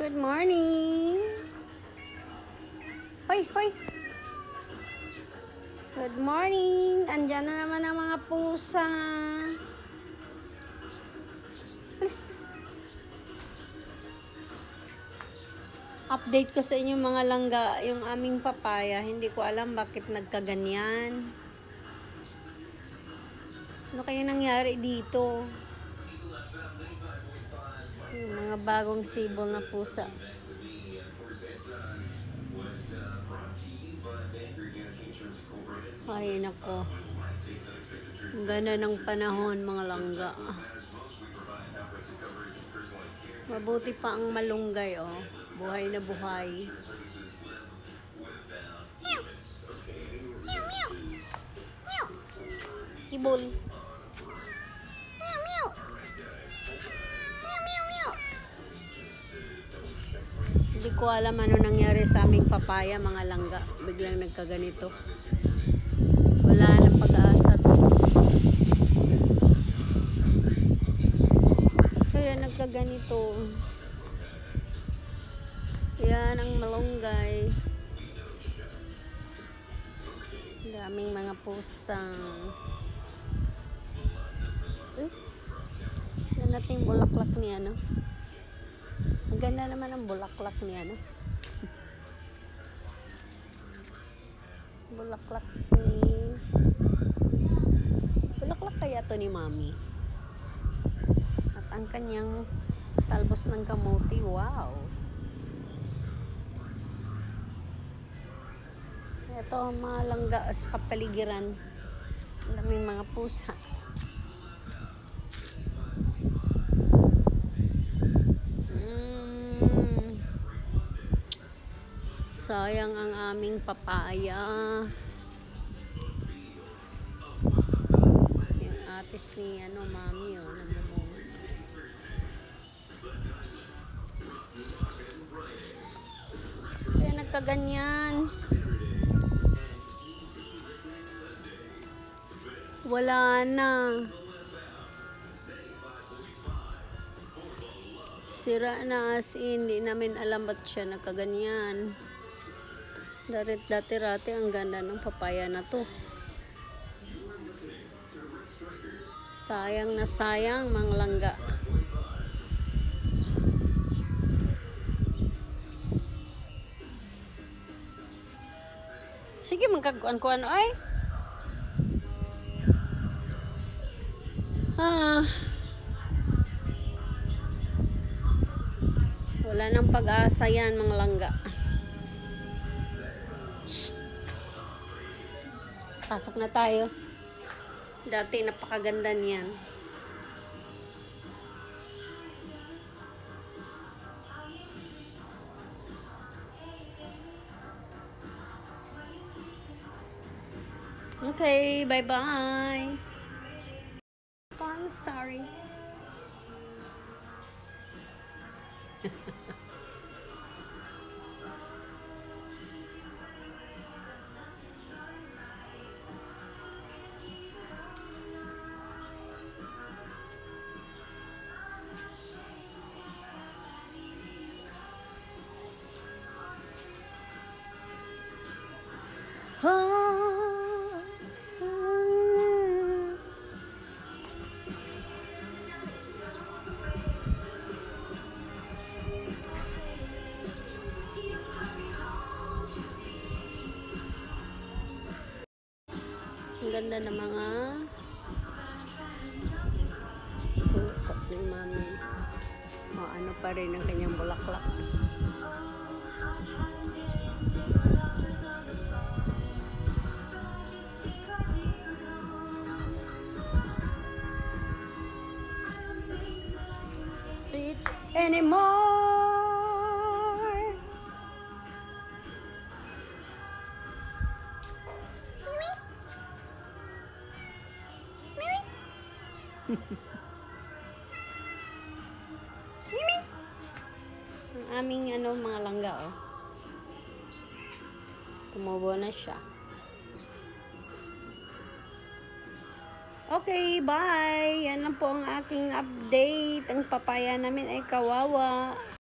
Good morning. Hoy, hoy. Good morning. Andyan na naman ang mga pusa. Please. Update ko sa inyo mga langga, yung aming papaya. Hindi ko alam bakit nagkaganyan. Ano kaya nangyari dito? Yung mga bagong sibol na pusa. Ay, nako. Ang ganda ng panahon, mga langga. Mabuti pa ang malunggay, oh. Buhay na buhay. Meow! Meow, meow! Meow! Sikibol. Meow, meow! Meow, meow, meow! Hindi ko alam ano nangyari sa aming papaya, mga langga. Biglang nagkaganito. Wala nang pag-asa to. Kaya nagkaganito. Yan ang malunggay. Daming mga pusang. Yan natin bulaklak niya, no? Ang ganda naman ang bulaklak niya, no? Bulaklak kaya to ni Mami. At ang kanyang talbos ng kamuti, wow. Ito mga langga sa kapaligiran. Ang daming mga pusa. Sayang ang aming papaya. Yung atis ni Mami, oh, namumunga. Kaya nagkaganyan. Wala na. Sira na, as in, hindi namin alam ba't siya nagkaganyan. Dati-rati ang ganda ng papaya na to. Sayang na sayang, mga langga. Sige, magkakuan-kuan. Ay! Wala nang pag-asa yan, mga langga. Shh. Pasok na tayo. Dati napakaganda niyan. Okay, bye-bye. I'm sorry. Ang ganda ng mga pulkok ni Mami. O, ano pa rin ang kanyang bulaklak. See it anymore. Mimi. Ang aming mga langga, oh. Tumubo na siya. Okay, bye. Yan lang po ang aking update. Ang papaya namin ay kawawa.